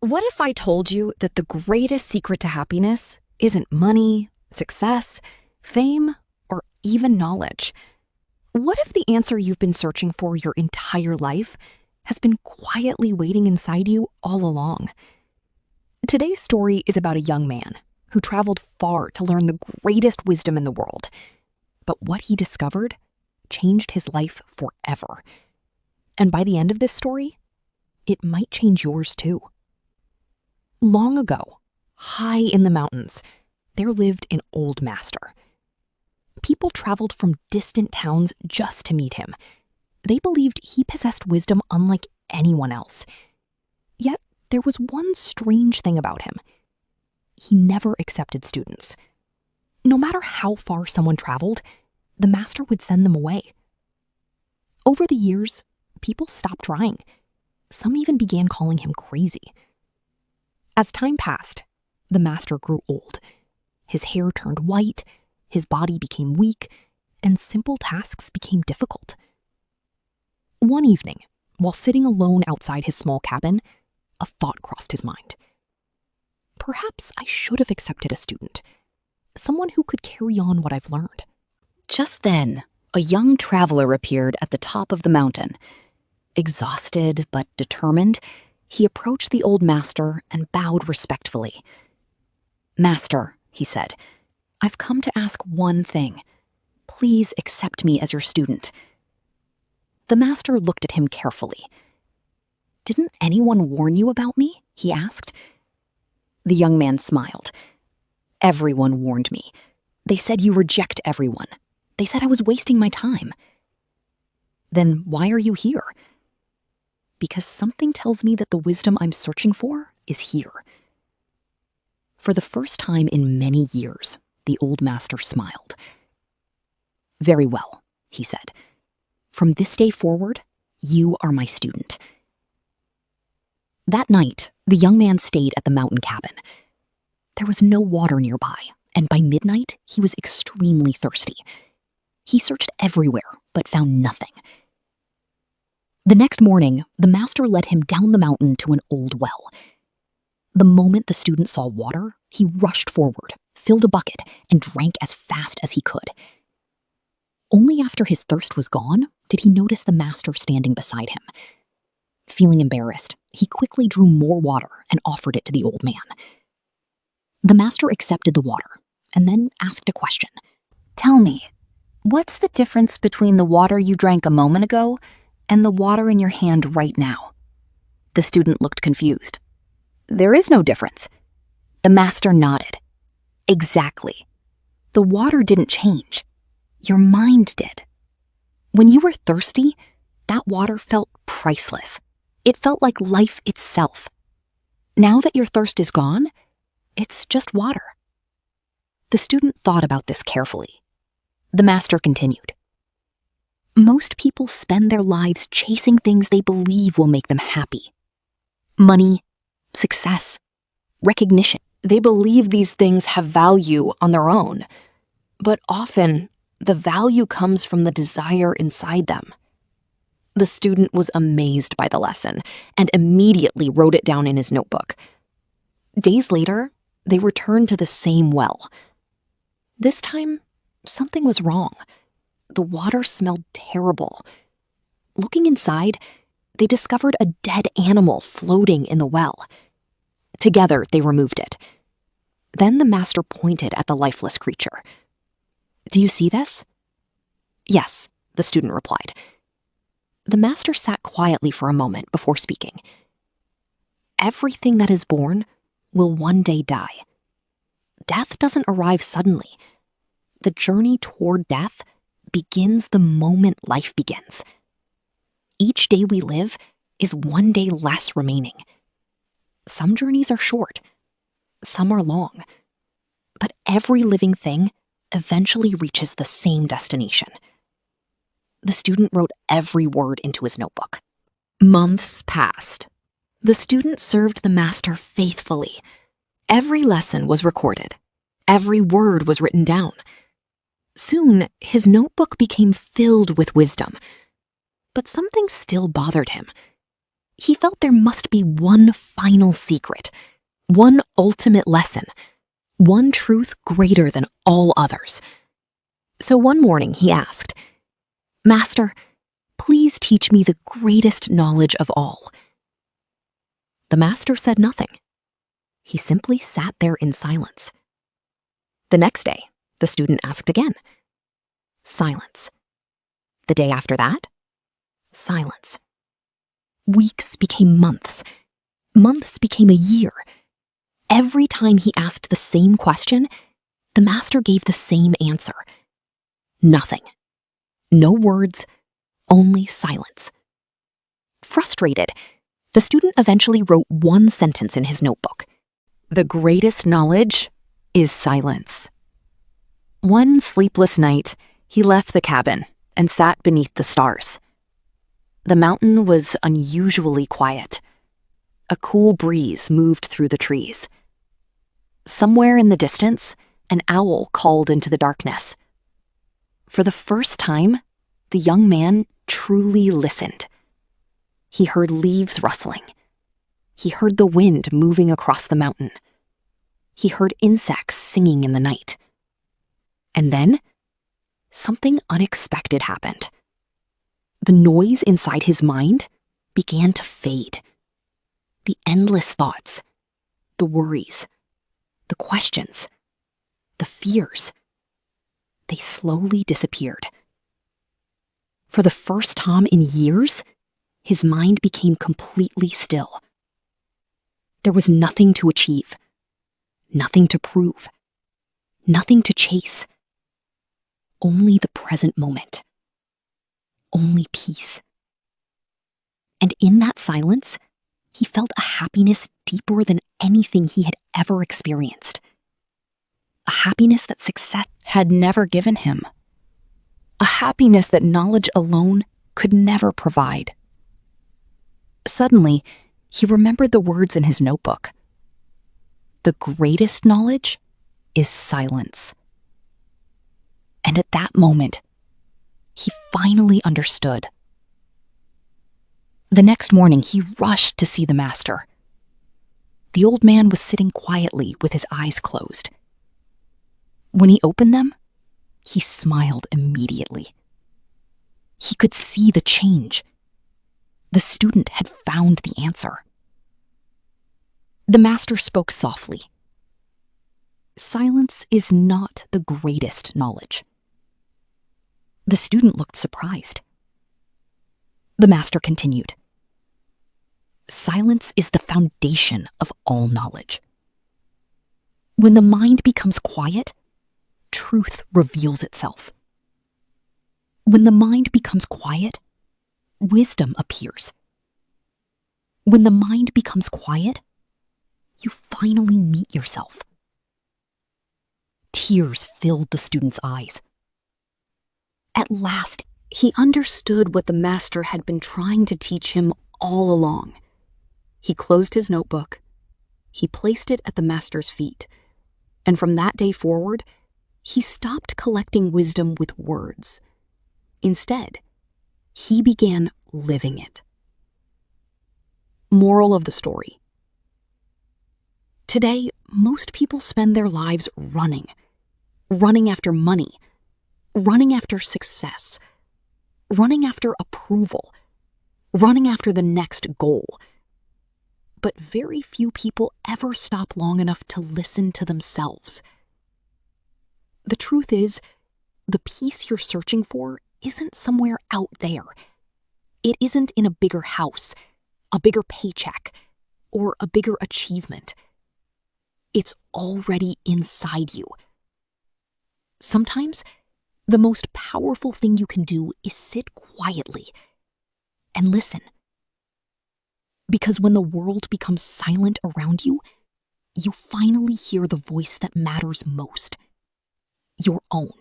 What if I told you that the greatest secret to happiness isn't money, success, fame, or even knowledge? What if the answer you've been searching for your entire life has been quietly waiting inside you all along? Today's story is about a young man who traveled far to learn the greatest wisdom in the world. But what he discovered changed his life forever. And by the end of this story, it might change yours too. Long ago, high in the mountains, there lived an old master. People traveled from distant towns just to meet him. They believed he possessed wisdom unlike anyone else. Yet, there was one strange thing about him. He never accepted students. No matter how far someone traveled, the master would send them away. Over the years, people stopped trying. Some even began calling him crazy. As time passed, the master grew old. His hair turned white, his body became weak, and simple tasks became difficult. One evening, while sitting alone outside his small cabin, a thought crossed his mind. Perhaps I should have accepted a student, someone who could carry on what I've learned. Just then, a young traveler appeared at the top of the mountain. Exhausted but determined, he approached the old master and bowed respectfully. "Master," he said, "I've come to ask one thing. Please accept me as your student." The master looked at him carefully. "Didn't anyone warn you about me?" he asked. The young man smiled. "Everyone warned me. They said you reject everyone. They said I was wasting my time." "Then why are you here?" "Because something tells me that the wisdom I'm searching for is here." For the first time in many years, the old master smiled. "Very well," he said. "From this day forward, you are my student." That night, the young man stayed at the mountain cabin. There was no water nearby, and by midnight, he was extremely thirsty. He searched everywhere, but found nothing. The next morning, the master led him down the mountain to an old well. The moment the student saw water, he rushed forward, filled a bucket, and drank as fast as he could. Only after his thirst was gone did he notice the master standing beside him. Feeling embarrassed, he quickly drew more water and offered it to the old man. The master accepted the water and then asked a question. "Tell me, what's the difference between the water you drank a moment ago and the water in your hand right now?" The student looked confused. "There is no difference." The master nodded. "Exactly. The water didn't change. Your mind did. When you were thirsty, that water felt priceless. It felt like life itself. Now that your thirst is gone, it's just water." The student thought about this carefully. The master continued. "Most people spend their lives chasing things they believe will make them happy. Money, success, recognition. They believe these things have value on their own, but often the value comes from the desire inside them." The student was amazed by the lesson and immediately wrote it down in his notebook. Days later, they returned to the same well. This time, something was wrong. The water smelled terrible. Looking inside, they discovered a dead animal floating in the well. Together, they removed it. Then the master pointed at the lifeless creature. "Do you see this?" "Yes," the student replied. The master sat quietly for a moment before speaking. "Everything that is born will one day die. Death doesn't arrive suddenly. The journey toward death begins the moment life begins. Each day we live is one day less remaining. Some journeys are short, some are long, but every living thing eventually reaches the same destination." The student wrote every word into his notebook. Months passed. The student served the master faithfully. Every lesson was recorded. Every word was written down. Soon, his notebook became filled with wisdom. But something still bothered him. He felt there must be one final secret, one ultimate lesson, one truth greater than all others. So one morning he asked, "Master, please teach me the greatest knowledge of all." The master said nothing. He simply sat there in silence. The next day, the student asked again. Silence. The day after that, silence. Weeks became months. Months became a year. Every time he asked the same question, the master gave the same answer. Nothing. No words, only silence. Frustrated, the student eventually wrote one sentence in his notebook. "The greatest knowledge is silence." One sleepless night, he left the cabin and sat beneath the stars. The mountain was unusually quiet. A cool breeze moved through the trees. Somewhere in the distance, an owl called into the darkness. For the first time, the young man truly listened. He heard leaves rustling. He heard the wind moving across the mountain. He heard insects singing in the night. And then, something unexpected happened. The noise inside his mind began to fade. The endless thoughts, the worries, the questions, the fears, they slowly disappeared. For the first time in years, his mind became completely still. There was nothing to achieve, nothing to prove, nothing to chase. Only the present moment. Only peace. And in that silence, he felt a happiness deeper than anything he had ever experienced. A happiness that success had never given him. A happiness that knowledge alone could never provide. Suddenly, he remembered the words in his notebook. The greatest knowledge is silence. And at that moment, he finally understood. The next morning, he rushed to see the master. The old man was sitting quietly with his eyes closed. When he opened them, he smiled immediately. He could see the change. The student had found the answer. The master spoke softly. Silence is not the greatest knowledge. The student looked surprised. The master continued. Silence is the foundation of all knowledge. When the mind becomes quiet, truth reveals itself. When the mind becomes quiet, wisdom appears. When the mind becomes quiet, you finally meet yourself. Tears filled the student's eyes. At last, he understood what the master had been trying to teach him all along. He closed his notebook. He placed it at the master's feet. And from that day forward, he stopped collecting wisdom with words. Instead, he began living it. Moral of the story. Today, most people spend their lives running after money, running after success, running after approval, running after the next goal. But very few people ever stop long enough to listen to themselves. The truth is, the peace you're searching for isn't somewhere out there. It isn't in a bigger house, a bigger paycheck, or a bigger achievement. It's already inside you. Sometimes, the most powerful thing you can do is sit quietly and listen. Because when the world becomes silent around you, you finally hear the voice that matters most, your own.